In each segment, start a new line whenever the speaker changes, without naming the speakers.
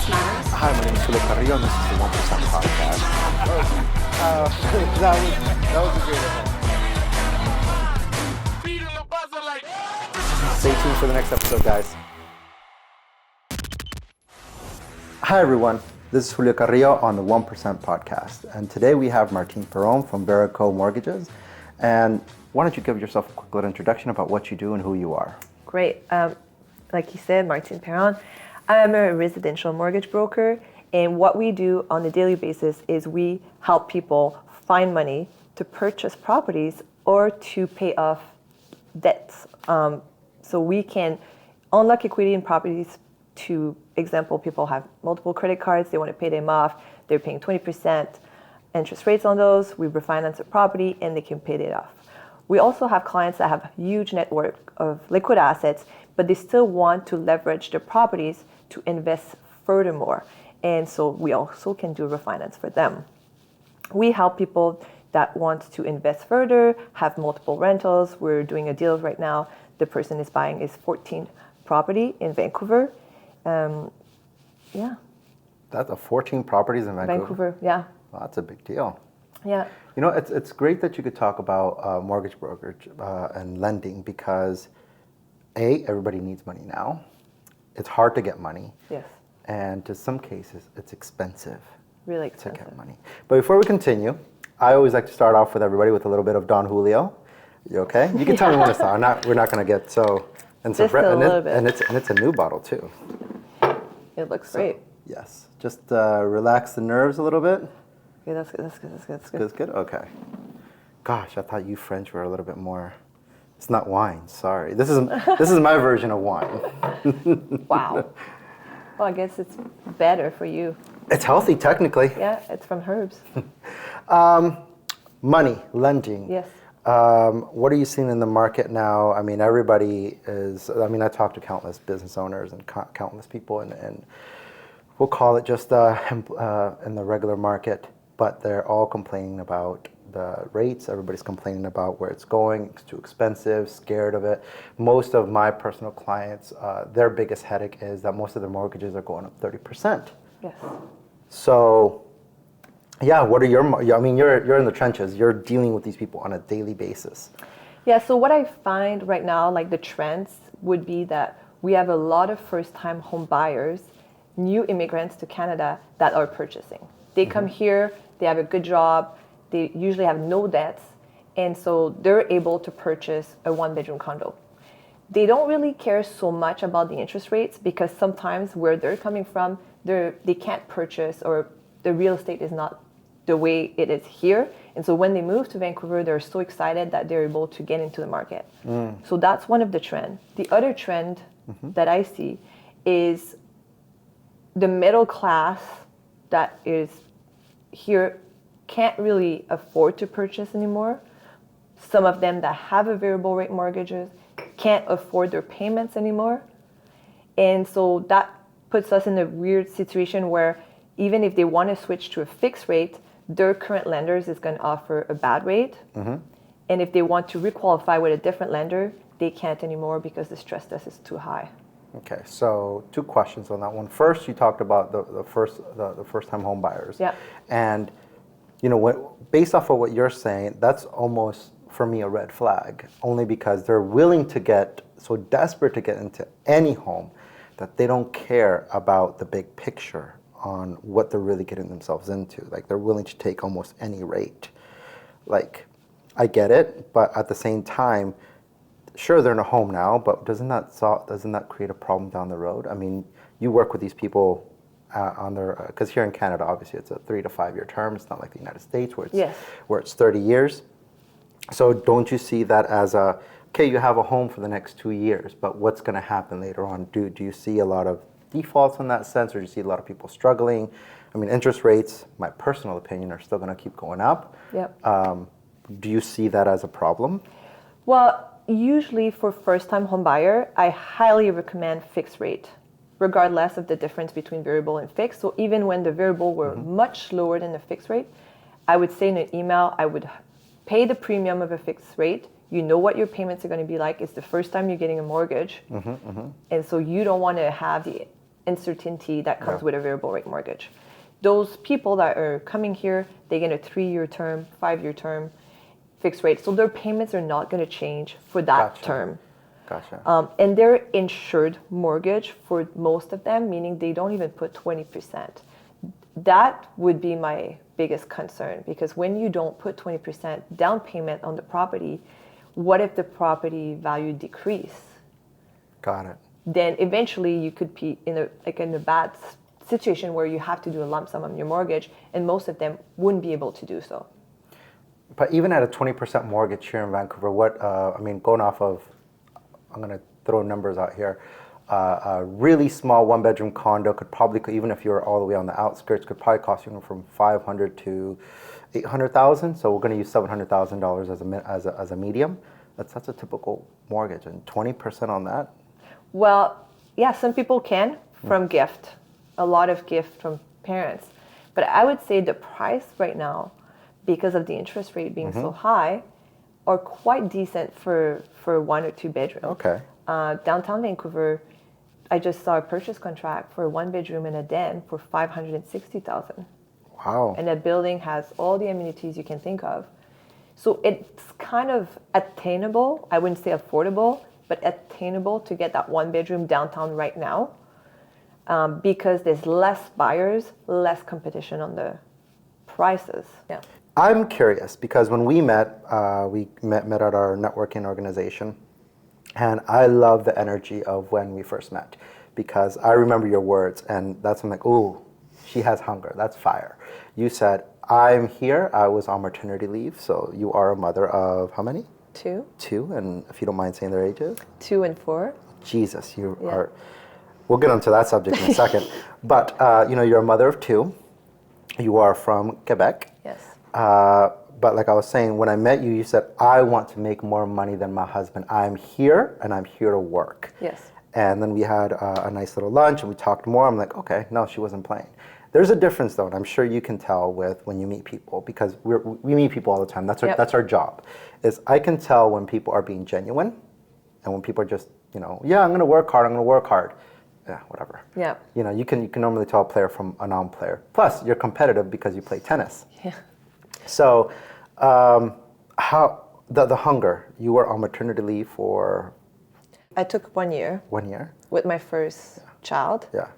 Performance matters.
Hi, my name is Julio Carrillo, and this is the 1% Podcast. That was a great event. Stay tuned for the next episode, guys. Hi, everyone. This is Julio Carrillo on the 1% Podcast. And today we have Martine Perron from Verico Mortgages. And why don't you give yourself a quick little introduction about what you do and who you are?
Great. Like you said, Martine Perron. I'm a residential mortgage broker, and what we do on a daily basis is we help people find money to purchase properties or to pay off debts. So we can unlock equity in properties. To example, people have multiple credit cards, they want to pay them off, they're paying 20% interest rates on those, we refinance a property and they can pay it off. We also have clients that have a huge network of liquid assets, but they still want to leverage their properties to invest furthermore. And so we also can do refinance for them. We help people that want to invest further, have multiple rentals. We're doing a deal right now. The person is buying is 14 property in Vancouver. Yeah.
That's 14 properties in Vancouver?
Yeah.
Well, that's a big deal.
Yeah.
You know, it's great that you could talk about mortgage brokerage and lending because, A, everybody needs money now. It's hard to get money.
Yes.
And to some cases, it's expensive.
Really expensive.
To get money. But before we continue, I always like to start off with everybody with a little bit of Don Julio. You okay? You can tell me when to start. We're not going to get so... And
Just a little bit.
And it's a new bottle, too.
It looks great.
Yes. Just relax the nerves a little bit.
Okay, that's good. That's good.
That's good? Okay. Gosh, I thought you French were a little bit more... It's not wine, sorry. This is my version of wine.
Wow. Well, I guess it's better for you.
It's healthy, technically.
Yeah, it's from herbs.
Money, lending.
Yes.
What are you seeing in the market now? I mean, everybody is... I talk to countless business owners and countless people, and we'll call it just in the regular market, but they're all complaining about the rates. Everybody's complaining about where it's going. It's too expensive, scared of it. Most of my personal clients, their biggest headache is that most of their mortgages are going up 30%.
Yes.
So, yeah, what are you're in the trenches. You're dealing with these people on a daily basis.
Yeah, so what I find right now, like the trends would be that we have a lot of first-time home buyers, new immigrants to Canada that are purchasing. They come here, they have a good job, they usually have no debts, and so they're able to purchase a one-bedroom condo. They don't really care so much about the interest rates because sometimes where they're coming from, they can't purchase, or the real estate is not the way it is here. And so when they move to Vancouver, they're so excited that they're able to get into the market. So that's one of the trends. The other trend that I see is the middle class that is here can't really afford to purchase anymore. Some of them that have a variable rate mortgages can't afford their payments anymore. And so that puts us in a weird situation where even if they want to switch to a fixed rate, their current lenders is going to offer a bad rate. And if they want to requalify with a different lender, they can't anymore because the stress test is too high.
Okay, so 2 questions on that one. First, you talked about the first-time home buyers.
Yeah.
And you know, based off of what you're saying, that's almost for me a red flag. Only because they're willing to get so desperate to get into any home that they don't care about the big picture on what they're really getting themselves into. Like they're willing to take almost any rate. Like, I get it, but at the same time, sure, they're in a home now, but doesn't that create a problem down the road? I mean, you work with these people on their, because here in Canada, obviously, it's a 3 to 5 year term. It's not like the United States where it's 30 years. So don't you see that as okay, you have a home for the next 2 years, but what's going to happen later on? Do you see a lot of defaults in that sense, or do you see a lot of people struggling? I mean, interest rates, my personal opinion, are still going to keep going up.
Yep.
Do you see that as a problem?
Well, usually for first-time home buyer, I highly recommend fixed rate, regardless of the difference between variable and fixed. So even when the variable were much lower than the fixed rate, I would say in an email, I would pay the premium of a fixed rate. You know what your payments are going to be like. It's the first time you're getting a mortgage. And so you don't want to have the uncertainty that comes with a variable rate mortgage. Those people that are coming here, they get a 3-year term, 5-year term, fixed rate. So their payments are not going to change for that term.
Gotcha.
And they're insured mortgage for most of them, meaning they don't even put 20%. That would be my biggest concern, because when you don't put 20% down payment on the property, what if the property value decrease?
Got it.
Then eventually you could be in a bad situation where you have to do a lump sum on your mortgage, and most of them wouldn't be able to do so.
But even at a 20% mortgage here in Vancouver, going off of, I'm going to throw numbers out here, a really small one-bedroom condo could probably, even if you're all the way on the outskirts, could probably cost you from $500,000 to $800,000. So we're going to use $700,000 as a medium. That's a typical mortgage, and 20% on that.
Well, yeah, some people can from gift, a lot of gift from parents. But I would say the price right now, because of the interest rate being so high, are quite decent for 1 or 2 bedrooms.
Okay.
Downtown Vancouver, I just saw a purchase contract for a 1-bedroom and a den for $560,000.
Wow.
And that building has all the amenities you can think of. So it's kind of attainable. I wouldn't say affordable, but attainable to get that 1-bedroom downtown right now, because there's less buyers, less competition on the prices. Yeah.
I'm curious because when we met at our networking organization, and I love the energy of when we first met, because I remember your words, and that's when I'm like, ooh, she has hunger. That's fire. You said, I'm here. I was on maternity leave, so you are a mother of how many?
2.
2, and if you don't mind saying their ages?
2 and 4.
Jesus, you are. We'll get onto that subject in a second. But you're a mother of 2. You are from Quebec.
Yes.
But like I was saying, when I met you, you said, I want to make more money than my husband. I'm here, and I'm here to work.
Yes.
And then we had a nice little lunch, and we talked more. I'm like, okay, no, she wasn't playing. There's a difference, though, and I'm sure you can tell with when you meet people, because we meet people all the time. That's our job. Is I can tell when people are being genuine, and when people are just, yeah, I'm going to work hard. I'm going to work hard. Yeah, whatever.
Yeah.
You can normally tell a player from a non-player. Plus, you're competitive because you play tennis.
Yeah.
So, how the hunger? You were on maternity leave for.
I took 1 year.
1 year.
With my first child.
Yeah.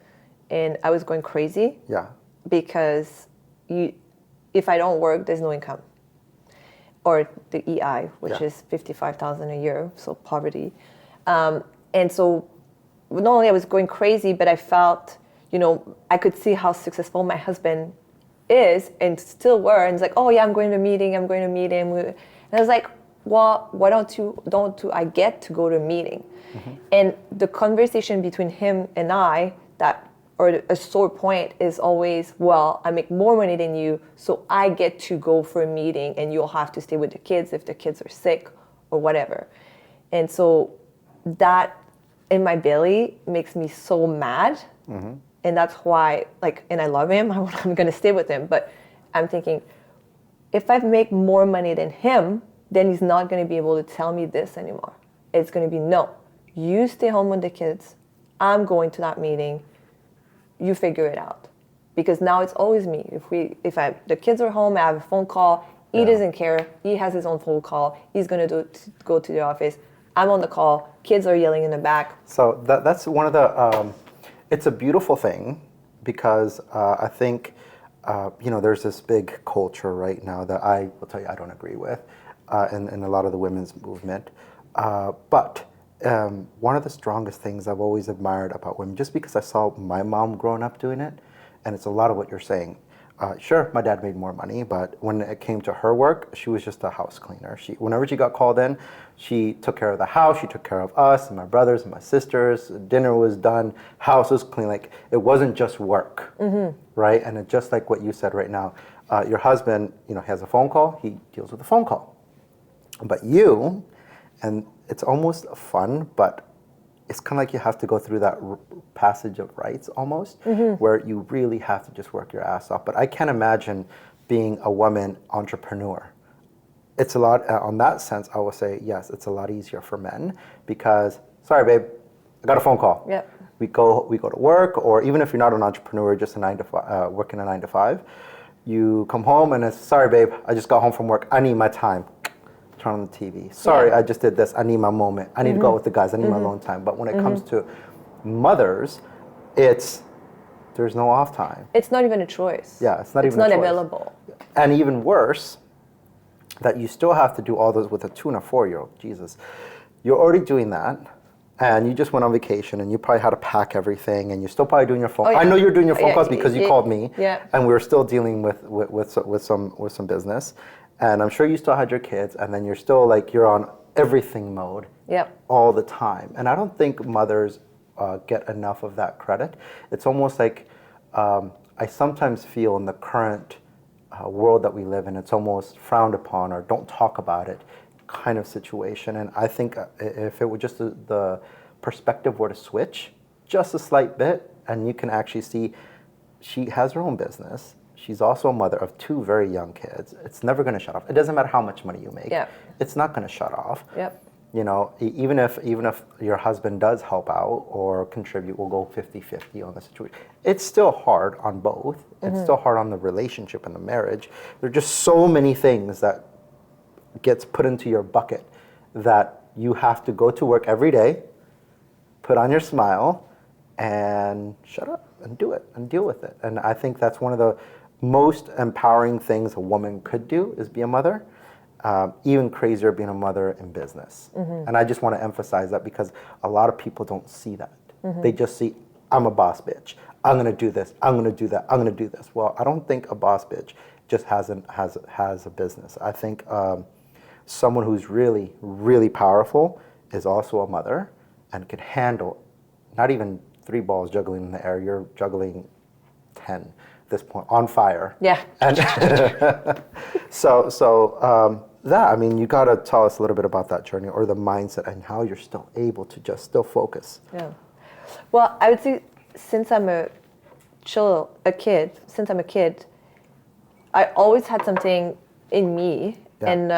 And I was going crazy.
Yeah.
Because if I don't work, there's no income. Or the EI, which is $55,000 a year, so poverty. And so not only I was going crazy, but I felt, I could see how successful my husband is and still were. And it's like, oh yeah, I'm going to a meeting. And I was like, well, why don't I get to go to a meeting? Mm-hmm. And the conversation between him and I, or a sore point is always, well, I make more money than you, so I get to go for a meeting and you'll have to stay with the kids if the kids are sick or whatever. And so that in my belly makes me so mad. Mm-hmm. And that's why, and I love him, I'm going to stay with him. But I'm thinking, if I make more money than him, then he's not going to be able to tell me this anymore. It's going to be, no, you stay home with the kids. I'm going to that meeting. You figure it out. Because now it's always me. If the kids are home, I have a phone call. He doesn't care. He has his own phone call. He's going to go to the office. I'm on the call. Kids are yelling in the back.
So that's one of the... it's a beautiful thing because I think, there's this big culture right now that I will tell you I don't agree with in a lot of the women's movement. But one of the strongest things I've always admired about women, just because I saw my mom growing up doing it, and it's a lot of what you're saying. Sure, my dad made more money, but when it came to her work, she was just a house cleaner. Whenever she got called in, she took care of the house, she took care of us and my brothers and my sisters. Dinner was done, house was clean. It wasn't just work, right? And it, just like what you said right now, your husband, has a phone call, he deals with the phone call. But you, and it's almost fun, but it's kind of like you have to go through that passage of rites almost, where you really have to just work your ass off. But I can't imagine being a woman entrepreneur. It's a lot, on that sense, I will say, yes, it's a lot easier for men because, sorry, babe, I got a phone call.
Yep.
we go to work, or even if you're not an entrepreneur, just a 9 to 5, working a 9 to 5, you come home and it's, sorry babe, I just got home from work, I need my time. Turn on the TV. Sorry, I just did this, I need my moment. I need to go out with the guys, I need my alone time. But when it comes to mothers, there's no off time.
It's not even a choice.
Yeah, it's not
It's
even a
not
choice.
available.
And even worse, that you still have to do all those with a 2 and a 4-year-old. Jesus. You're already doing that, and you just went on vacation, and you probably had to pack everything, and you're still probably doing your phone.
Oh, yeah.
I know you're doing your phone
Yeah,
calls because you called me, and we were still dealing with some business. And I'm sure you still had your kids, and then you're still like, you're on everything mode all the time. And I don't think mothers get enough of that credit. It's almost like, I sometimes feel in the current world that we live in, it's almost frowned upon or don't talk about it kind of situation. And I think if it were just the perspective were to switch just a slight bit, and you can actually see she has her own business. She's also a mother of 2 very young kids. It's never going to shut off. It doesn't matter how much money you make. It's not going to shut off. You know, even if your husband does help out or contribute, we'll go 50-50 on the situation. It's still hard on both. It's still hard on the relationship and the marriage. There are just so many things that gets put into your bucket that you have to go to work every day, put on your smile, and shut up and do it and deal with it. And I think that's one of the most empowering things a woman could do, is be a mother. Even crazier being a mother in business. And I just want to emphasize that, because a lot of people don't see that. They just see, I'm a boss bitch. I'm going to do this. I'm going to do that. I'm going to do this. Well, I don't think a boss bitch just has a business. I think someone who's really, really powerful is also a mother and can handle not even 3 balls juggling in the air. You're juggling 10 at this point, on fire. And so that, I mean, you got to tell us a little bit about that journey, or the mindset, and how you're still able to just still focus.
Well, I would say since I'm a kid, I always had something in me. And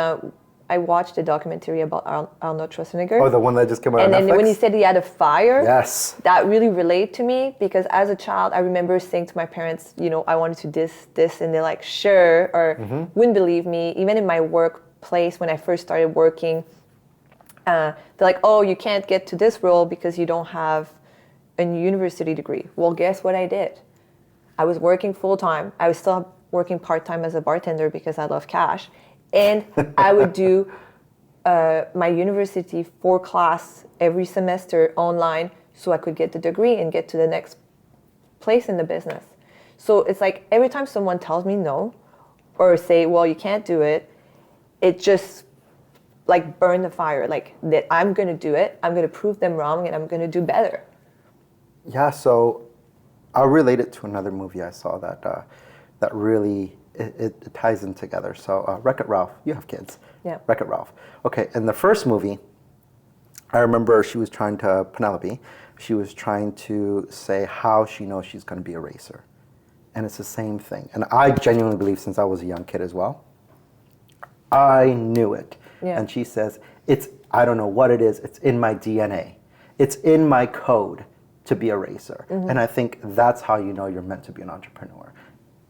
I watched a documentary about Arnold Schwarzenegger.
Oh, the one that just came out on Netflix?
And then when he said he had a fire,
that
really related to me, because as a child, I remember saying to my parents, you know, I wanted to do this, and they're like, sure, or wouldn't believe me. Even in my workplace, when I first started working, they're like, oh, you can't get to this role because you don't have a university degree. Well, guess what I did? I was working full-time. I was still working part-time as a bartender because I love cash. And I would do my university 4 class every semester online, so I could get the degree and get to the next place in the business. So it's like every time someone tells me no, or say, well, you can't do it, it just like burn the fire, like that I'm going to do it, I'm going to prove them wrong, and I'm going to do better.
Yeah, so I'll relate it to another movie I saw that really, it ties in together. So Wreck-It Ralph, you have kids. Wreck-It Ralph. Okay, in the first movie, I remember Penelope, she was trying to say how she knows she's going to be a racer. And it's the same thing. And I genuinely believe, since I was a young kid as well, I knew it. And she says, I don't know what it is, it's in my DNA. It's in my code to be a racer. And I think that's how you know you're meant to be an entrepreneur.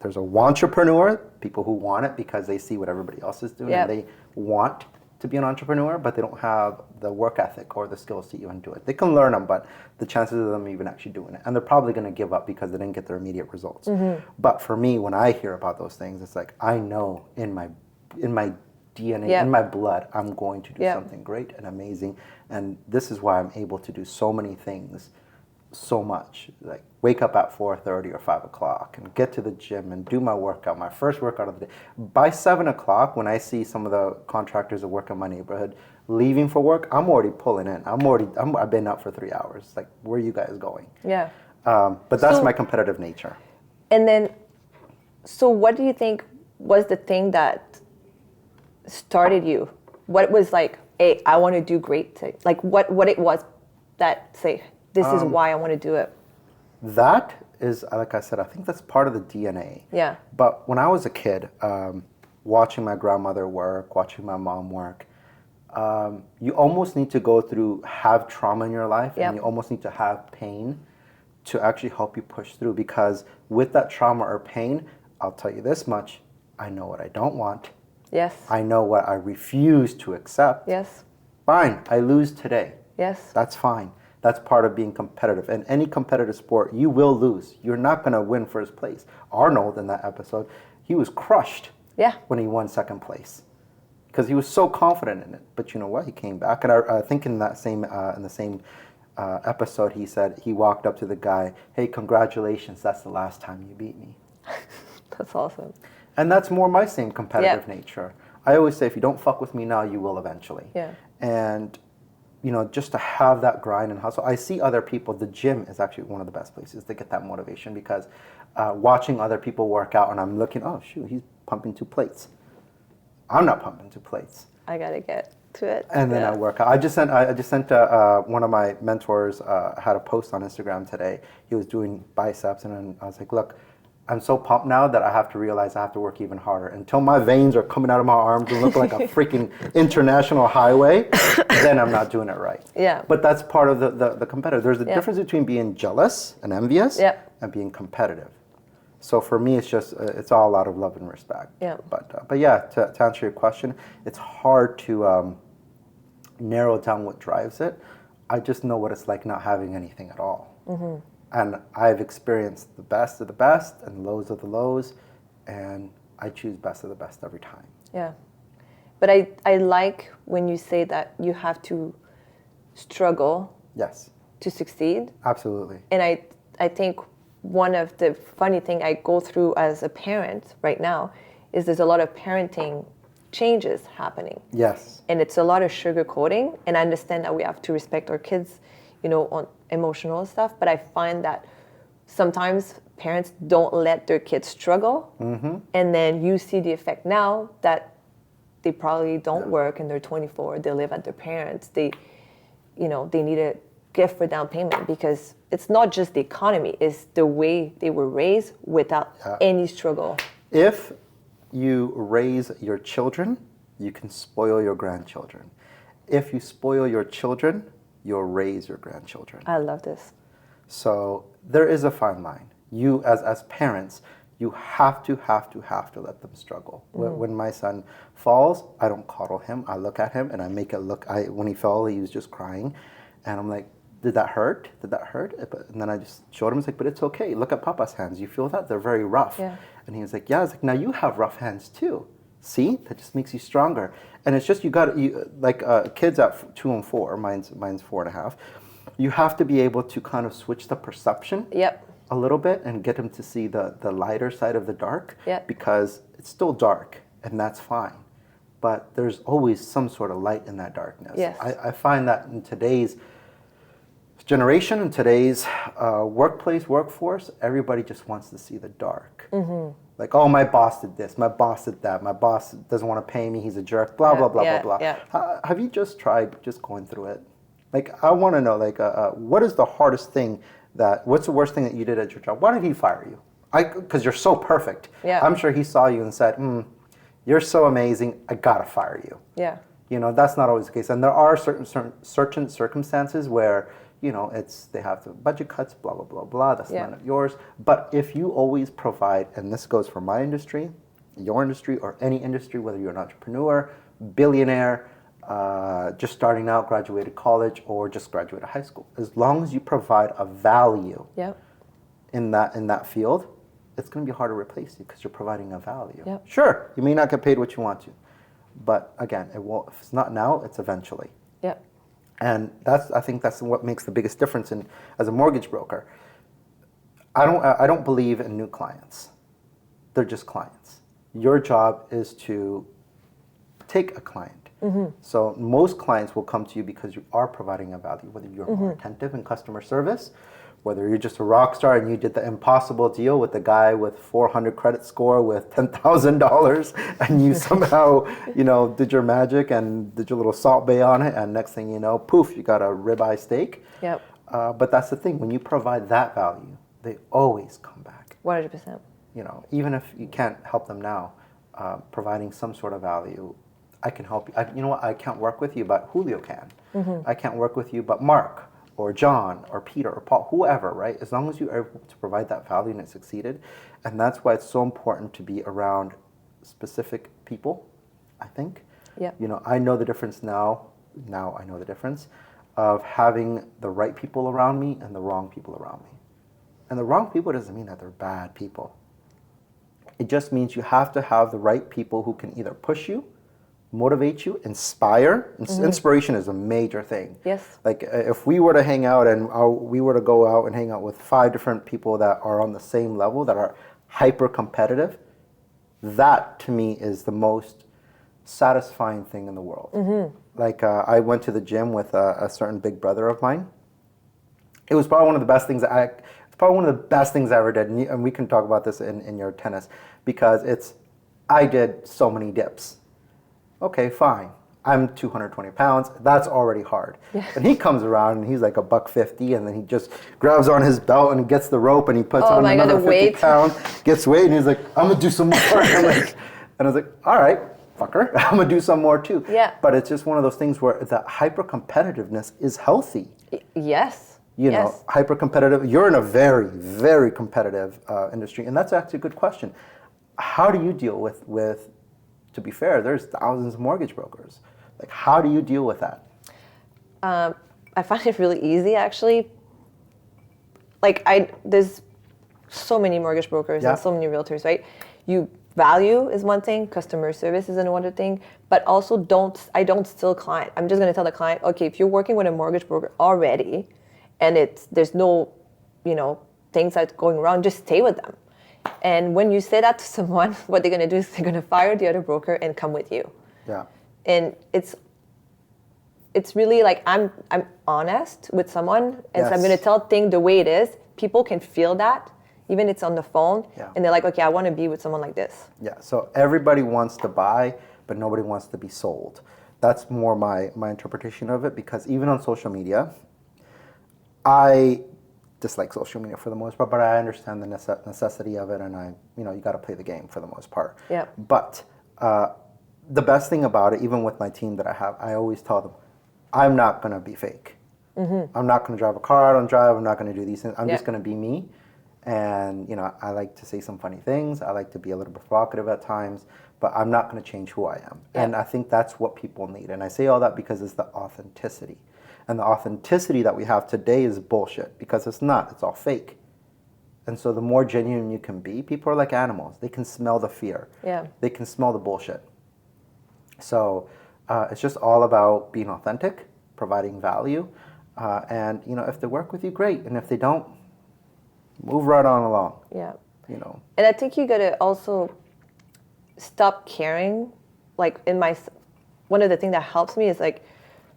There's a wantrepreneur, people who want it because they see what everybody else is doing, and they want to be an entrepreneur, but they don't have the work ethic or the skills to even do it. They can learn them, but the chances of them even actually doing it, and they're probably going to give up because they didn't get their immediate results. But for me, when I hear about those things, it's like, I know in my DNA, in my blood, I'm going to do something great and amazing, and this is why I'm able to do so many things so much. Like wake up at 4:30 or 5 o'clock and get to the gym and do my workout, my first workout of the day. By 7 o'clock, when I see some of the contractors that work in my neighborhood leaving for work, I'm already pulling in. I've been up for 3 hours. Like, where are you guys going? But that's my competitive nature.
And then, so what do you think was the thing that started you? What was like, hey, I want to do great things? Like what it was that say, this is why I want to do it?
That is, like I said, I think that's part of the DNA. But when I was a kid, watching my grandmother work, watching my mom work, you almost need to have trauma in your life, and you almost need to have pain to actually help you push through, because with that trauma or pain, I'll tell you this much, I know what I don't want.
Yes.
I know what I refuse to accept.
Yes.
Fine, I lose today.
Yes.
That's fine. That's part of being competitive. In any competitive sport, you will lose. You're not going to win first place. Arnold, in that episode, he was crushed when he won second place because he was so confident in it. But you know what? He came back. And I think in the same episode, he said, he walked up to the guy, hey, congratulations, that's the last time you beat me.
That's awesome.
And that's more my same competitive nature. I always say, if you don't fuck with me now, you will eventually.
Yeah.
And you know, just to have that grind and hustle. I see other people, the gym is actually one of the best places to get that motivation, because watching other people work out and I'm looking, oh shoot, he's pumping 2 plates. I'm not pumping 2 plates.
I gotta get to it.
And then I work out. I just sent one of my mentors had a post on Instagram today. He was doing biceps, and then I was like, look, I'm so pumped now that I have to realize I have to work even harder. Until my veins are coming out of my arms and look like a freaking international highway, then I'm not doing it right.
Yeah.
But that's part of the competitive. There's a difference between being jealous and envious and being competitive. So for me, it's just, it's all out of love and respect.
Yeah.
But yeah, to answer your question, it's hard to narrow down what drives it. I just know what it's like not having anything at all. Mm-hmm. And I've experienced the best of the best and lows of the lows, and I choose best of the best every time.
Yeah. But I like when you say that you have to struggle to succeed.
Absolutely.
And I think one of the funny thing I go through as a parent right now is there's a lot of parenting changes happening.
Yes.
And it's a lot of sugarcoating, and I understand that we have to respect our kids, you know, on emotional stuff, but I find that sometimes parents don't let their kids struggle, and then you see the effect now that they probably don't work and they're 24, they live at their parents, they need a gift for down payment, because it's not just the economy, it's the way they were raised without any struggle.
If you raise your children, you can spoil your grandchildren. If you spoil your children, you'll raise your grandchildren.
I love this.
So there is a fine line. You, as parents, you have to let them struggle. When my son falls, I don't coddle him. I look at him and I make it look. When he fell, he was just crying, and I'm like, "Did that hurt? Did that hurt?" And then I just showed him. I was like, "But it's okay. Look at Papa's hands. You feel that? They're very rough."
Yeah.
And he was like, "Yeah." I was like, "Now you have rough hands too. See, that just makes you stronger." And it's just kids at 2 and 4. Mine's 4.5. You have to be able to kind of switch the perception. A little bit and get them to see the lighter side of the dark, because it's still dark, and that's fine. But there's always some sort of light in that darkness.
Yes.
I find that in today's generation, in today's workforce, everybody just wants to see the dark. Like, oh, my boss did this, my boss did that, my boss doesn't want to pay me, he's a jerk, blah, blah, blah, blah, blah. Have you just tried just going through it? Like, I want to know, like, what is the hardest thing what's the worst thing that you did at your job? Why did he fire you? Because you're so perfect.
Yeah.
I'm sure he saw you and said, you're so amazing, I gotta fire you.
Yeah.
You know, that's not always the case. And there are certain circumstances where, you know, they have the budget cuts, blah, blah, blah, blah, that's none of yours. But if you always provide, and this goes for my industry, your industry, or any industry, whether you're an entrepreneur, billionaire, just starting out, graduated college, or just graduated high school. As long as you provide a value in that field, it's going to be hard to replace you because you're providing a value. Sure, you may not get paid what you want to, but again, it won't. If it's not now, it's eventually. And I think that's what makes the biggest difference as a mortgage broker. I don't believe in new clients. They're just clients. Your job is to take a client. So most clients will come to you because you are providing a value, whether you're more attentive in customer service, whether you're just a rock star and you did the impossible deal with the guy with 400 credit score with $10,000 and you somehow, did your magic and did your little Salt Bay on it, and next thing you know, poof, you got a ribeye steak. But that's the thing, when you provide that value, they always come back.
100%.
Even if you can't help them now, providing some sort of value, I can help you. You know what? I can't work with you, but Julio can. I can't work with you, but Mark or John or Peter or Paul, whoever, right? As long as you are able to provide that value and it succeeded. And that's why it's so important to be around specific people, I think.
Yeah.
You know, I know the difference now I know the difference of having the right people around me and the wrong people around me. And the wrong people doesn't mean that they're bad people. It just means you have to have the right people who can either push you, motivate you, inspire. Inspiration is a major thing.
Yes.
Like if we were to hang out and we were to go out and hang out with 5 different people that are on the same level, that are hyper competitive, that to me is the most satisfying thing in the world. Like I went to the gym with a certain big brother of mine. It was probably one of the best things I ever did, and we can talk about this in your tennis, because I did so many dips. Okay, fine. I'm 220 pounds. That's already hard. Yeah. And he comes around and he's like $150, and then he just grabs on his belt and gets the rope and he puts on another 50
weight.
pounds, gets weight, and he's like, I'm gonna do some more. And I was like, all right, fucker, I'm gonna do some more too.
Yeah.
But it's just one of those things where the hyper competitiveness is healthy.
Yes.
You know, hyper competitive. You're in a very, very competitive industry, and that's actually a good question. How do you deal with? To be fair, there's thousands of mortgage brokers. Like, how do you deal with that?
I find it really easy, actually. Like, there's so many mortgage brokers and so many realtors, right? Value is one thing, customer service is another thing, but also I don't steal client. I'm just going to tell the client, okay, if you're working with a mortgage broker already, and there's no, things that's going wrong, just stay with them. And when you say that to someone, what they're going to do is they're going to fire the other broker and come with you.
Yeah.
And it's really like I'm honest with someone, and so I'm going to tell things the way it is. People can feel that, even it's on the phone, and they're like, okay, I want to be with someone like this.
Yeah. So everybody wants to buy, but nobody wants to be sold. That's more my interpretation of it, because even on social media, I dislike social media for the most part, but I understand the necessity of it, and you got to play the game for the most part.
Yeah.
But the best thing about it, even with my team that I have, I always tell them, I'm not going to be fake. I'm not going to drive a car I don't drive. I'm not going to do these things. I'm just going to be me. And, I like to say some funny things. I like to be a little bit provocative at times, but I'm not going to change who I am. Yeah. And I think that's what people need. And I say all that because it's the authenticity. And the authenticity that we have today is bullshit, because it's not. It's all fake. And so the more genuine you can be, people are like animals. They can smell the fear.
Yeah.
They can smell the bullshit. So it's just all about being authentic, providing value. And, if they work with you, great. And if they don't, move right on along.
Yeah. And I think you got to also stop caring. Like one of the things that helps me is like,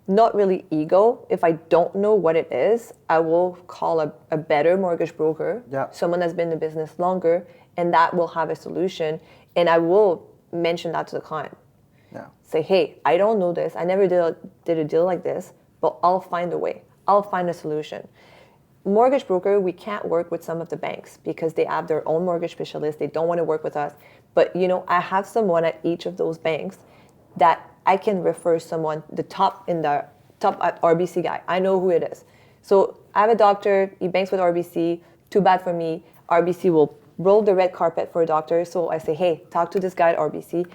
not really ego. If I don't know what it is, I will call a better mortgage broker, someone that's been in the business longer, and that will have a solution. And I will mention that to the client.
Yeah.
Say, hey, I don't know this. I never did a deal like this, but I'll find a way. I'll find a solution. Mortgage broker, we can't work with some of the banks because they have their own mortgage specialists. They don't want to work with us. But, I have someone at each of those banks that I can refer someone, the top at RBC guy. I know who it is. So I have a doctor, he banks with RBC. Too bad for me. RBC will roll the red carpet for a doctor. So I say, hey, talk to this guy at RBC.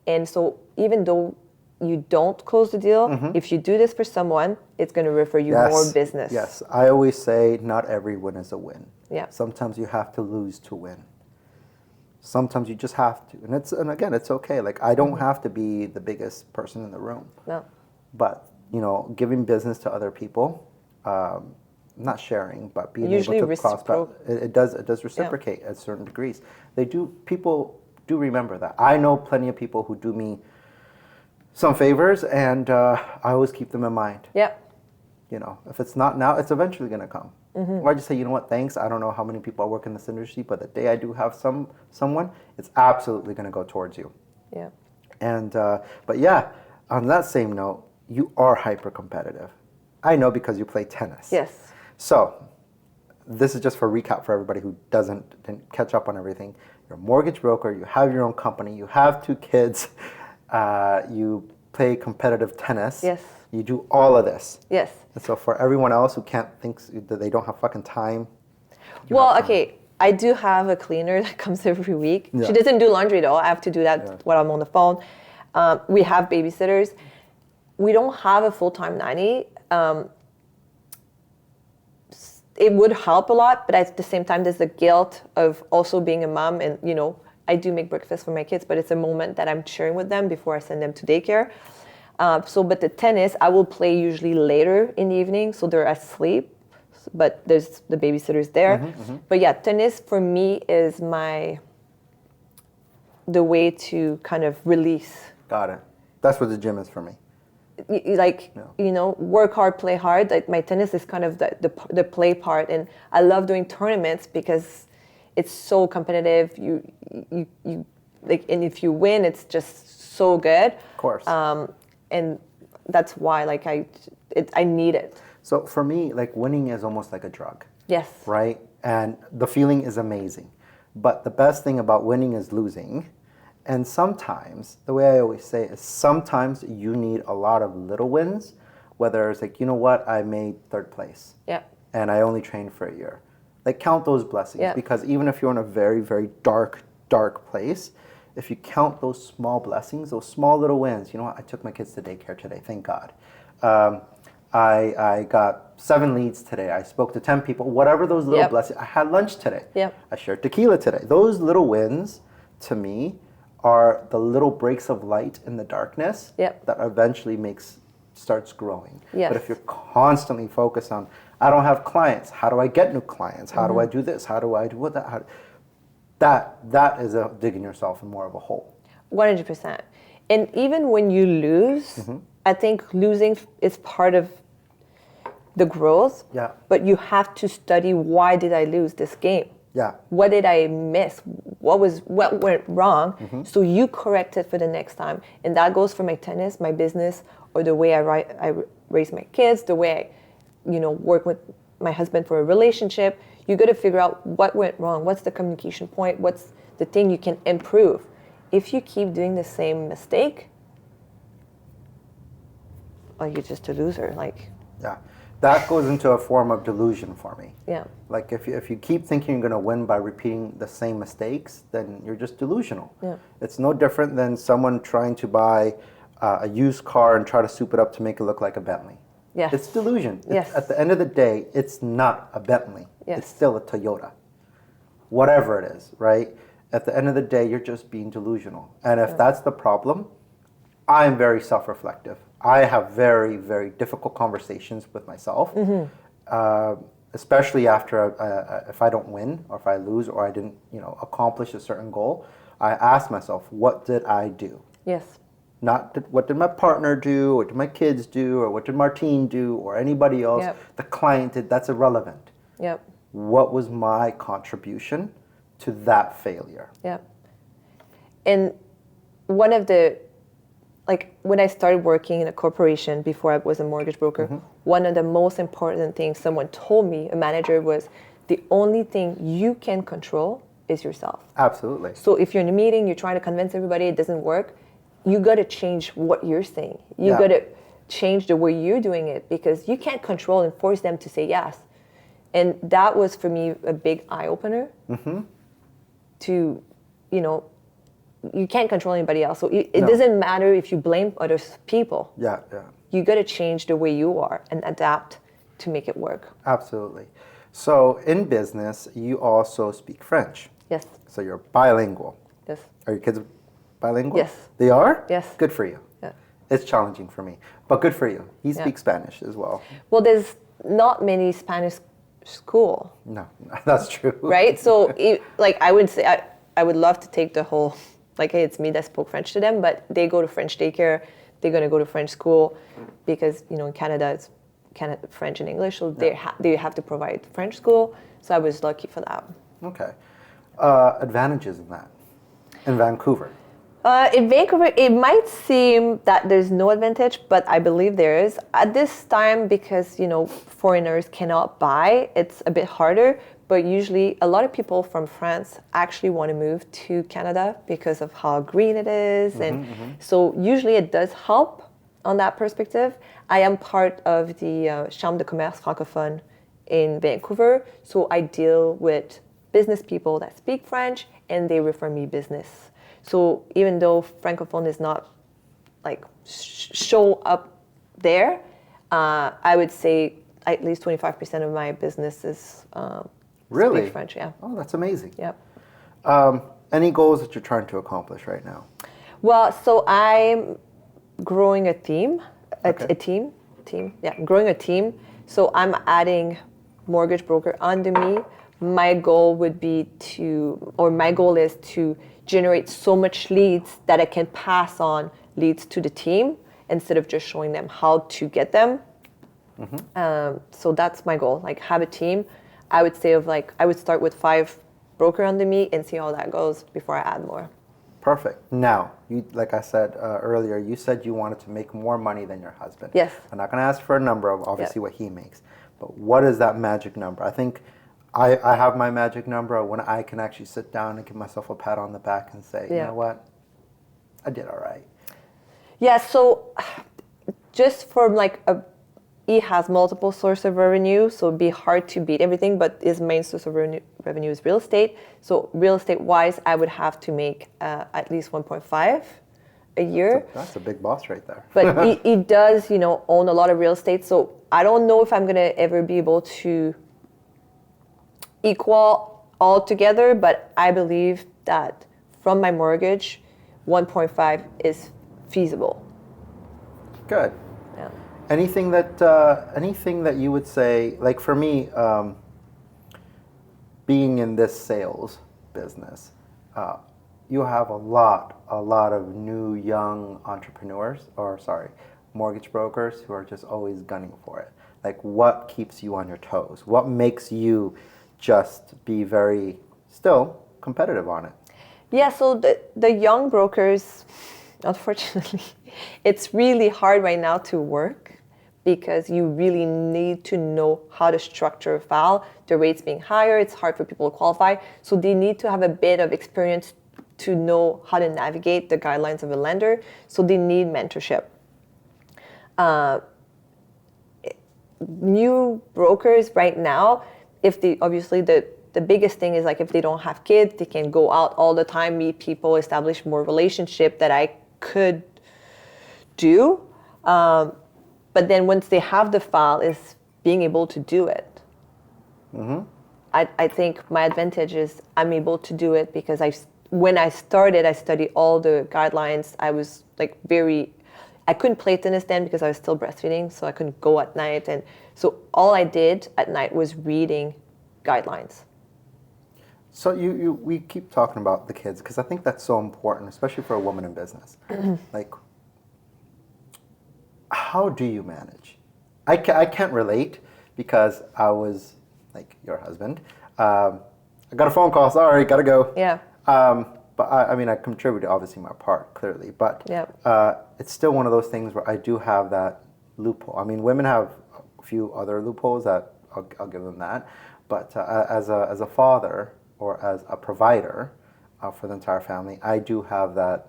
And so even though you don't close the deal, if you do this for someone, it's going to refer you more business.
Yes. I always say not every win is a win.
Yeah.
Sometimes you have to lose to win. Sometimes you just have to. And again, it's okay. Like, I don't have to be the biggest person in the room.
No.
But, giving business to other people, not sharing, but being
Usually
able to cross, it does reciprocate at certain degrees. People do remember that. I know plenty of people who do me some favors, and I always keep them in mind.
Yeah.
If it's not now, it's eventually going to come. Or I just say, you know what, thanks. I don't know how many people I work in this industry, but the day I do have someone, it's absolutely going to go towards you.
Yeah.
And but yeah, on that same note, you are hyper competitive. I know, because you play tennis.
Yes.
So this is just for recap for everybody who didn't catch up on everything. You're a mortgage broker. You have your own company. You have 2 kids. You play competitive tennis.
Yes.
You do all of this.
Yes.
And so for everyone else who can't think that they don't have fucking time.
Well, okay, I do have a cleaner that comes every week.
Yeah.
She doesn't do laundry though. I have to do that while I'm on the phone. We have babysitters. We don't have a full-time nanny. It would help a lot, but at the same time, there's the guilt of also being a mom. And, you know, I do make breakfast for my kids, but it's a moment that I'm sharing with them before I send them to daycare. But the tennis, I will play usually later in the evening, so they're asleep, but there's the babysitters there. But yeah, tennis for me is the way to kind of release.
Got it. That's what the gym is for me.
You know, work hard, play hard. Like my tennis is kind of the play part, and I love doing tournaments because it's so competitive. You like, and if you win, it's just so good.
Of course.
And that's why, like, I need it.
So for me, like, winning is almost like a drug.
Yes.
Right? And the feeling is amazing. But the best thing about winning is losing. And sometimes, the way I always say is sometimes you need a lot of little wins, whether it's like, you know what, I made 3rd place.
Yeah.
And I only trained for a year. Like, count those blessings.
Yeah.
Because even if you're in a very, very dark place, if you count those small blessings, those small little wins, you know what, I took my kids to daycare today, thank God. I got 7 leads today. I spoke to 10 people, whatever those little blessings. I had lunch today.
Yep.
I shared tequila today. Those little wins, to me, are the little breaks of light in the darkness that eventually starts growing.
Yes.
But if you're constantly focused on, I don't have clients, how do I get new clients? How do I do this? How do I do that? That is digging yourself in more of a hole.
100%. And even when you lose, I think losing is part of the growth.
Yeah.
But you have to study, why did I lose this game?
Yeah.
What did I miss? What went wrong? So you correct it for the next time. And that goes for my tennis, my business, or the way I raise my kids, the way I, work with my husband for a relationship. You got to figure out what went wrong. What's the communication point? What's the thing you can improve? If you keep doing the same mistake, you're just a loser.
Yeah. That goes into a form of delusion for me.
Yeah.
Like if you keep thinking you're going to win by repeating the same mistakes, then you're just delusional.
Yeah.
It's no different than someone trying to buy a used car and try to soup it up to make it look like a Bentley.
Yes.
It's delusion.
Yes.
At the end of the day, it's not a Bentley.
Yes.
It's still a Toyota. Whatever it is, right? At the end of the day, you're just being delusional. And if that's the problem, I'm very self-reflective. I have very, very difficult conversations with myself, especially after if I don't win or if I lose or I didn't, accomplish a certain goal. I ask myself, what did I do?
Yes.
Not what did my partner do, or what did my kids do, or what did Martine do, or anybody else.
Yep.
The client did. That's irrelevant.
Yep.
What was my contribution to that failure?
Yep. And one of the, when I started working in a corporation before I was a mortgage broker, one of the most important things someone told me, a manager, was the only thing you can control is yourself.
Absolutely.
So if you're in a meeting, you're trying to convince everybody it doesn't work, you got to change what you're saying. You got to change the way you're doing it, because you can't control and force them to say yes. And that was for me a big eye-opener to, you can't control anybody else. So it doesn't matter if you blame other people.
Yeah.
You got to change the way you are and adapt to make it work.
Absolutely. So in business, you also speak French.
Yes.
So you're bilingual.
Yes.
Are your kids bilingual?
Yes.
They are?
Yes.
Good for you.
Yeah.
It's challenging for me, but good for you. He speaks Spanish as well.
Well, there's not many Spanish school.
No, that's true.
Right? So, I would say, I would love to take the whole, hey, it's me that spoke French to them, but they go to French daycare, they're going to go to French school, because, in Canada, it's French and English, so they have to provide French school, so I was lucky for that.
Okay. Advantages in that, in Vancouver?
In Vancouver, it might seem that there's no advantage, but I believe there is. At this time, because, foreigners cannot buy, it's a bit harder. But usually, a lot of people from France actually want to move to Canada because of how green it is. And so usually it does help. on that perspective. I am part of the Chambre de commerce francophone in Vancouver, so I deal with business people that speak French, and they refer me business. So even though francophone is not like show up there, I would say at least 25% of my business is
Really?
speak French. Yeah.
Oh, that's amazing.
Yep.
Any goals that you're trying to accomplish right now?
Well, so I'm growing a team,
Okay.
I'm growing a team. So I'm adding mortgage broker under me. My goal is to generate so much leads that I can pass on leads to the team instead of just showing them how to get them. So that's my goal, like have a team. I would say I would start with 5 broker under me and see how that goes before I add more.
Perfect. Now, you, like I said earlier, you said you wanted to make more money than your husband.
Yes.
I'm not going to ask for a number of obviously what he makes, but what is that magic number? I think I have my magic number when I can actually sit down and give myself a pat on the back and say, you know what, I did all right.
Yeah, so just from he has multiple sources of revenue, so it'd be hard to beat everything, but his main source of revenue is real estate. So real estate wise, I would have to make at least 1.5 a year.
That's a big boss right there.
But he does, own a lot of real estate. So I don't know if I'm going to ever be able to equal all together, but I believe that from my mortgage, 1.5 is feasible.
Good.
Yeah.
Anything that you would say, like for me, being in this sales business, you have a lot of new young entrepreneurs, mortgage brokers who are just always gunning for it. Like, what keeps you on your toes? What makes you just be very still competitive on it?
Yeah, so the young brokers, unfortunately, it's really hard right now to work because you really need to know how to structure a file. The rates being higher, it's hard for people to qualify. So they need to have a bit of experience to know how to navigate the guidelines of a lender. So they need mentorship. New brokers right now, the biggest thing is if they don't have kids, they can go out all the time, meet people, establish more relationship that I could do. But then once they have the file, is being able to do it. Mm-hmm. I think my advantage is I'm able to do it because when I started, I studied all the guidelines. I was I couldn't play tennis then because I was still breastfeeding, so I couldn't go at night. And so all I did at night was reading guidelines.
So we keep talking about the kids because I think that's so important, especially for a woman in business. How do you manage? I can't relate because I was like your husband. I got a phone call. Sorry, gotta go.
Yeah.
But I contributed obviously my part clearly, but it's still one of those things where I do have that loophole. I mean, women have a few other loopholes that I'll give them that, but as a father or as a provider for the entire family, I do have that,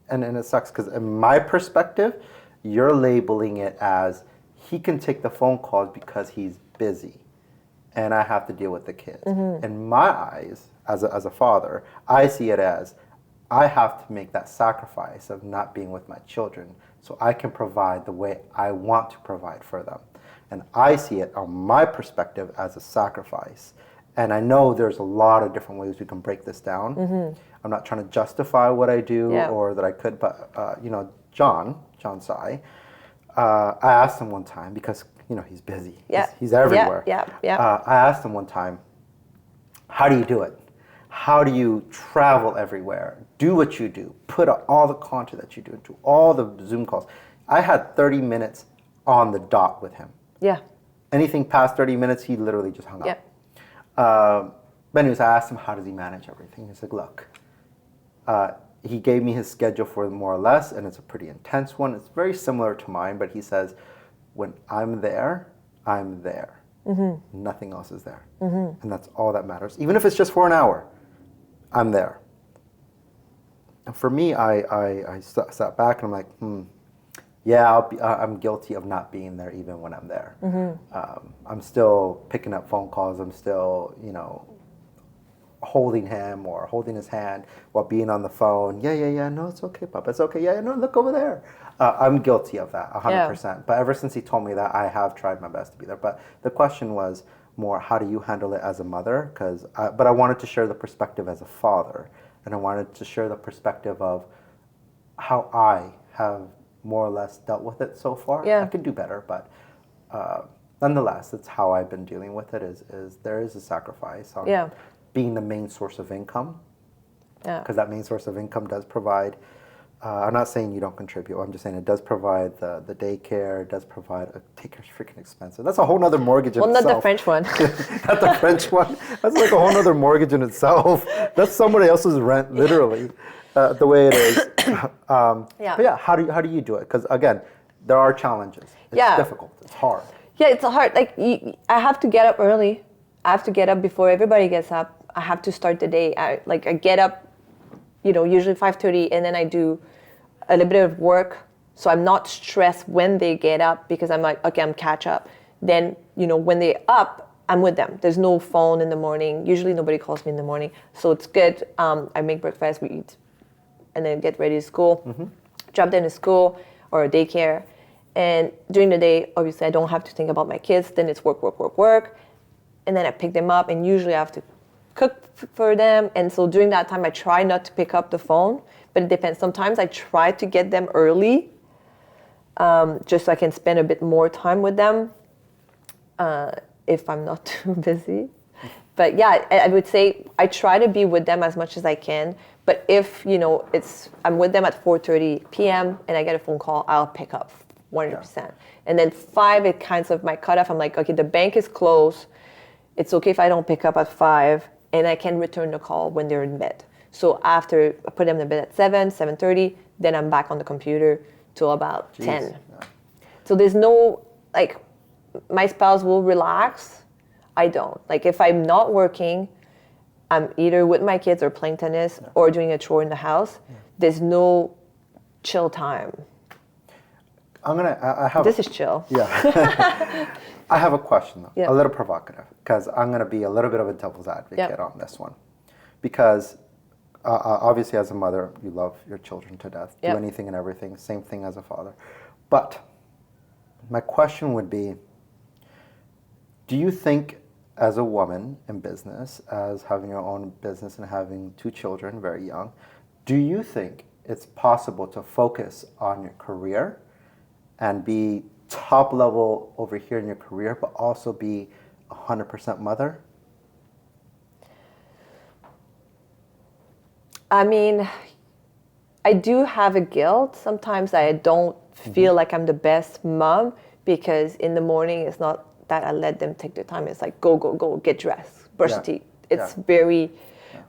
and it sucks because in my perspective, you're labeling it as he can take the phone calls because he's busy, and I have to deal with the kids. Mm-hmm. In my eyes, as a father, I see it as I have to make that sacrifice of not being with my children so I can provide the way I want to provide for them. And I see it on my perspective as a sacrifice. And I know there's a lot of different ways we can break this down. Mm-hmm. I'm not trying to justify what I do or that I could, but John Sai, I asked him one time because he's busy. Yeah. He's everywhere. I asked him one time, how do you do it? How do you travel everywhere? Do what you do. Put out all the content that you do into all the Zoom calls. I had 30 minutes on the dot with him. Yeah. Anything past 30 minutes, he literally just hung up. But anyways, I asked him, how does he manage everything? He's like, look, he gave me his schedule for more or less, and it's a pretty intense one. It's very similar to mine, but he says, when I'm there, I'm there. Mm-hmm. Nothing else is there. Mm-hmm. And that's all that matters. Even if it's just for an hour, I'm there. And for me, I sat back and I'm like, Yeah, I'm guilty of not being there even when I'm there. I'm still picking up phone calls. I'm still, holding him or holding his hand while being on the phone. Yeah. No, it's okay, Papa. It's okay. Yeah, no, look over there. I'm guilty of that, 100%. But ever since he told me that, I have tried my best to be there. But the question was more, how do you handle it as a mother? But I wanted to share the perspective as a father, and I wanted to share the perspective of how I have more or less dealt with it so far.
Yeah.
I could do better, but nonetheless, that's how I've been dealing with it. Is there is a sacrifice on being the main source of income, because that main source of income does provide. I'm not saying you don't contribute. I'm just saying it does provide the daycare. It does provide daycare's freaking expensive. That's a whole nother mortgage in itself.
Well, not the French one.
Not the French one. That's like a whole other mortgage in itself. That's somebody else's rent, literally, the way it is. But yeah, how do you do it? Because again, there are challenges. It's difficult. It's hard.
Yeah, it's hard. Like I have to get up early. I have to get up before everybody gets up. I have to start the day. I get up, usually 5:30, and then I do a little bit of work. So I'm not stressed when they get up because I'm like, okay, I'm catch up. Then, when they're up, I'm with them. There's no phone in the morning. Usually nobody calls me in the morning. So it's good. I make breakfast, we eat, and then get ready to school, drop them to school or daycare. And during the day, obviously I don't have to think about my kids. Then it's work. And then I pick them up, and usually I have to cook for them. And so during that time, I try not to pick up the phone, but it depends. Sometimes I try to get them early, just so I can spend a bit more time with them if I'm not too busy. But yeah, I would say I try to be with them as much as I can. But if, I'm with them at 4:30 p.m. and I get a phone call, I'll pick up 100%. Yeah. And then 5, it kind of my cutoff. I'm like, okay, the bank is closed. It's okay if I don't pick up at 5, and I can return the call when they're in bed. So after I put them in bed at 7:30, then I'm back on the computer till about 10. Yeah. So there's no, my spouse will relax. I don't. If I'm not working, I'm either with my kids or playing tennis or doing a chore in the house. Yeah. There's no chill time. This is chill.
Yeah. I have a question, though, a little provocative, because I'm going to be a little bit of a devil's advocate on this one. Because obviously, as a mother, you love your children to death, do anything and everything, same thing as a father. But my question would be, do you think, as a woman in business, as having your own business and having 2 children very young, do you think it's possible to focus on your career and be top level over here in your career, but also be 100% mother?
I mean, I do have a guilt. Sometimes I don't feel like I'm the best mom, because in the morning it's not that I let them take their time. It's like, go, get dressed, brush your teeth. It's very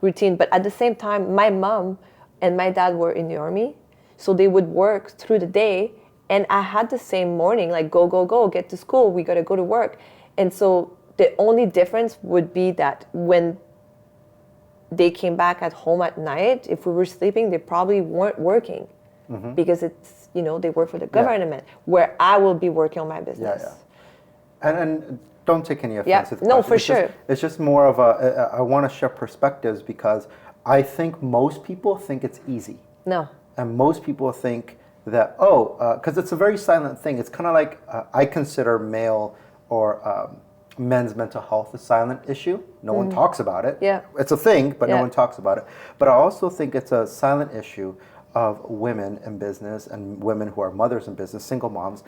routine. But at the same time, my mom and my dad were in the army, so they would work through the day. And I had the same morning, go, get to school. We got to go to work. And so the only difference would be that when they came back at home at night, if we were sleeping, they probably weren't working because it's, they work for the government, where I will be working on my business.
And don't take any offense to the
no,
question.
for sure.
It's just more of I want to share perspectives, because I think most people think it's easy.
No.
And most people think that, because it's a very silent thing. It's kind of like I consider male or men's mental health a silent issue. No one talks about it.
Yeah.
It's a thing, but no one talks about it. But I also think it's a silent issue of women in business and women who are mothers in business, single moms.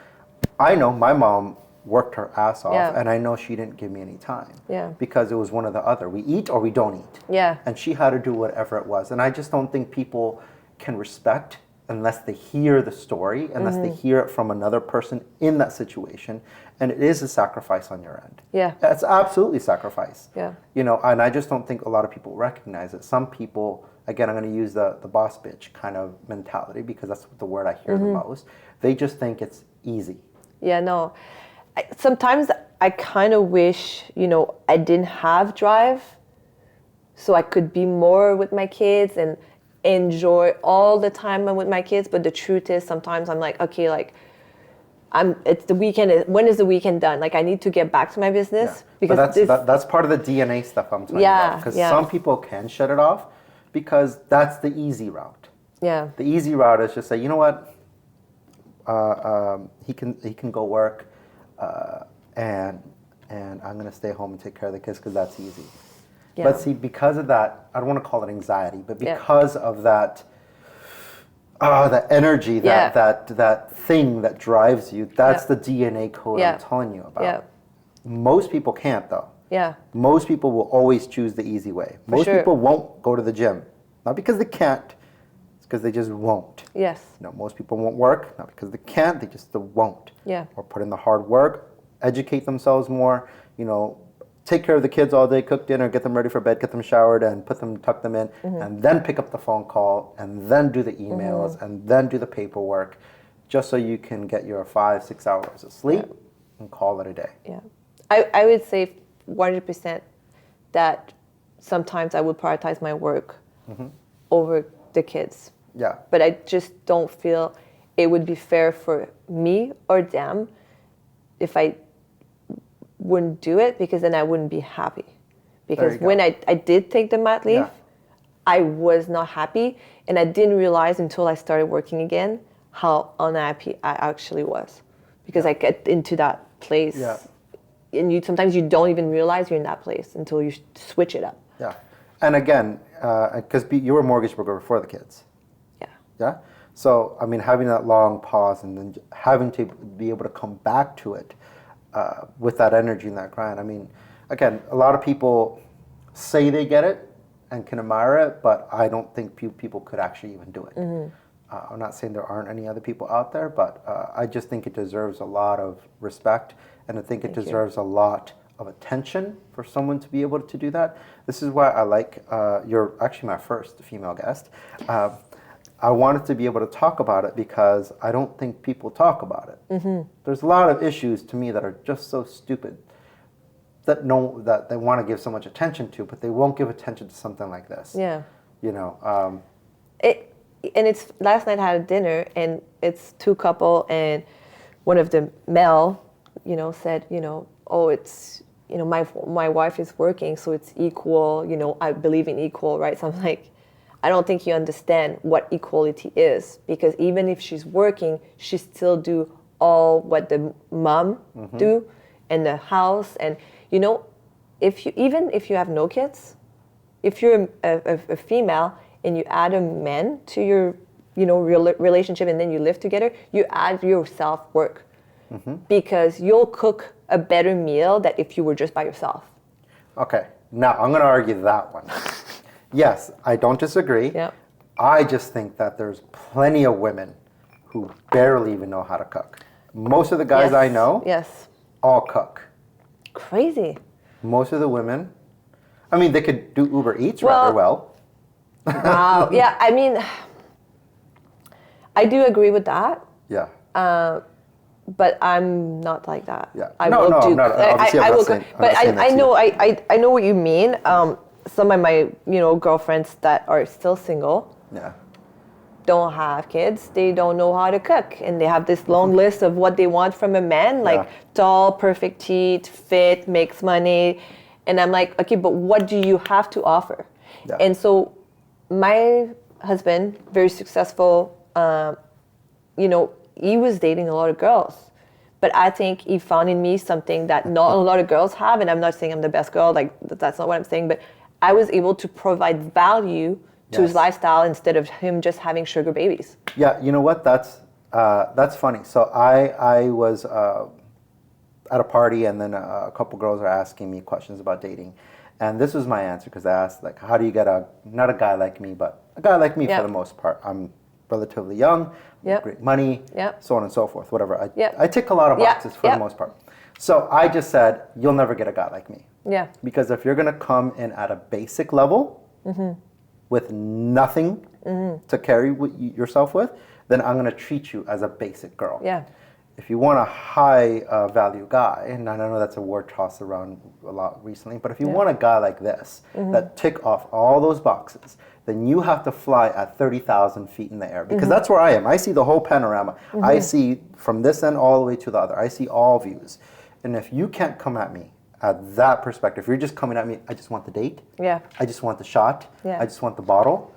I know my mom worked her ass off, and I know she didn't give me any time because it was one or the other. We eat or we don't eat.
Yeah.
And she had to do whatever it was. And I just don't think people can respect unless they hear the story, unless they hear it from another person in that situation. And it is a sacrifice on your end.
Yeah.
It's absolutely sacrifice.
Yeah.
And I just don't think a lot of people recognize it. Some people, again, I'm going to use the boss bitch kind of mentality, because that's the word I hear the most. They just think it's easy.
Yeah, no. Sometimes I kind of wish, I didn't have drive, so I could be more with my kids and enjoy all the time I'm with my kids. But the truth is, sometimes I'm like, okay, It's the weekend. When is the weekend done? Like I need to get back to my business because
that's part of the DNA stuff I'm talking about. Because some people can shut it off because that's the easy route.
Yeah.
The easy route is just say, you know what, he can go work, and I'm gonna stay home and take care of the kids because that's easy. Yeah. But see, because of that, I don't want to call it anxiety, but because of that. That energy, that thing that drives you, that's the DNA code I'm telling you about. Yeah. Most people can't, though. Yeah. Most people will always choose the easy way. Most people won't go to the gym. Not because they can't, it's because they just won't. Yes. Most people won't work, not because they can't, they just won't. Yeah. Or put in the hard work, educate themselves more, take care of the kids all day, cook dinner, get them ready for bed, get them showered, and tuck them in, and then pick up the phone call, and then do the emails, and then do the paperwork, just so you can get your 5-6 hours of sleep and call it a day. Yeah, I would say 100% that sometimes I would prioritize my work over the kids. Yeah. But I just don't feel it would be fair for me or them if I wouldn't do it, because then I wouldn't be happy. Because when I did take the mat leave, I was not happy, and I didn't realize until I started working again how unhappy I actually was. Because I get into that place, and sometimes you don't even realize you're in that place until you switch it up. Yeah, and again, because you were a mortgage broker before the kids. Yeah. Yeah. So I mean, having that long pause and then having to be able to come back to it. With that energy and that grind. I mean, again, a lot of people say they get it and can admire it, but I don't think people could actually even do it. I'm not saying there aren't any other people out there, but I just think it deserves a lot of respect, and I think it deserves a lot of attention for someone to be able to do that. This is why I like, you're actually my first female guest. I wanted to be able to talk about it because I don't think people talk about it. There's a lot of issues to me that are just so stupid that they want to give so much attention to, but they won't give attention to something like this. Yeah. And it's last night I had a dinner, and it's two couple, and one of the male, said, oh, it's, my wife is working, so it's equal. I believe in equal, right? So I'm like, I don't think you understand what equality is, because even if she's working, she still do all what the mom do in the house. And if you have no kids, if you're a female and you add a man to your relationship and then you live together, you add your self-work, because you'll cook a better meal than if you were just by yourself. Okay, now I'm going to argue that one. Yes, I don't disagree. Yep. I just think that there's plenty of women who barely even know how to cook. Most of the guys I know all cook. Crazy. Most of the women, I mean, they could do Uber Eats rather well. Wow. Yeah, I mean, I do agree with that. Yeah. But I'm not like that. Yeah. I know what you mean. Some of my, girlfriends that are still single, don't have kids. They don't know how to cook, and they have this long list of what they want from a man, like tall, perfect teeth, fit, makes money, and I'm like, okay, but what do you have to offer? Yeah. And so, my husband, very successful, he was dating a lot of girls. But I think he found in me something that not a lot of girls have, and I'm not saying I'm the best girl, like that's not what I'm saying, but I was able to provide value to his lifestyle instead of him just having sugar babies. Yeah, you know what? That's funny. So I was at a party, and then a couple girls are asking me questions about dating, and this was my answer, because I asked, like, how do you get not a guy like me, but a guy like me for the most part. I'm relatively young, great money, so on and so forth, whatever. I tick a lot of boxes for the most part. So I just said, you'll never get a guy like me. Yeah. Because if you're going to come in at a basic level with nothing to carry yourself with, then I'm going to treat you as a basic girl. Yeah. If you want a high value guy, and I know that's a word tossed around a lot recently, but if you want a guy like this that tick off all those boxes, then you have to fly at 30,000 feet in the air, because that's where I am. I see the whole panorama. I see from this end all the way to the other. I see all views. And if you can't come at me at that perspective, if you're just coming at me, I just want the date, I just want the shot, I just want the bottle,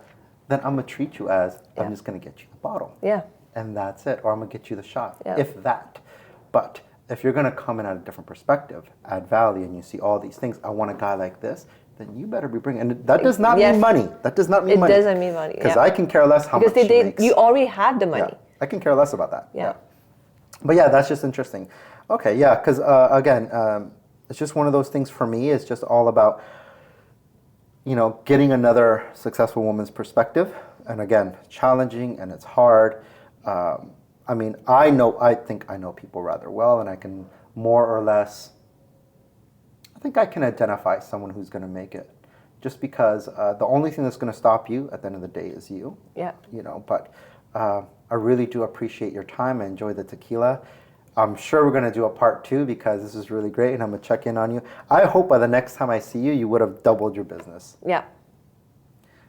then I'm gonna treat you as I'm just gonna get you the bottle. And that's it, or I'm gonna get you the shot, if that. But if you're gonna come in at a different perspective, add value, and you see all these things, I want a guy like this, then you better be bringing, and that does not mean money. That does not mean money.
It doesn't mean money.
Because I can care less how much she makes.
You already have the money.
I can care less about that. But yeah, that's just interesting. Okay, yeah, because again, it's just one of those things for me. It's just all about, you know, getting another successful woman's perspective. And again, challenging and it's hard. I mean, I think I know people rather well, and I can more or less, I think I can identify someone who's going to make it, just because the only thing that's going to stop you at the end of the day is you. You know, but I really do appreciate your time. I enjoy the tequila. I'm sure we're going to do a part 2, because this is really great, and I'm going to check in on you. I hope by the next time I see you, you would have doubled your business.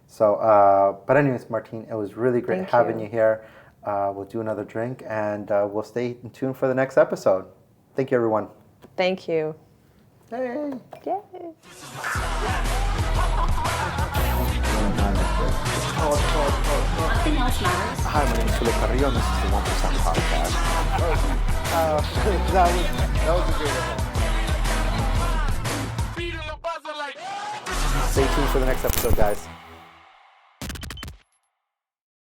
So, but anyways, Martine, it was really great having you here. We'll do another drink, and we'll stay in tune for the next episode. Thank you, everyone.
Thank you.
Hey.
Yay.
Nothing else matters.
Hi, my name is Philip Carrillo, and this is the 1% Podcast. That was a great event. Stay tuned for the next episode, guys.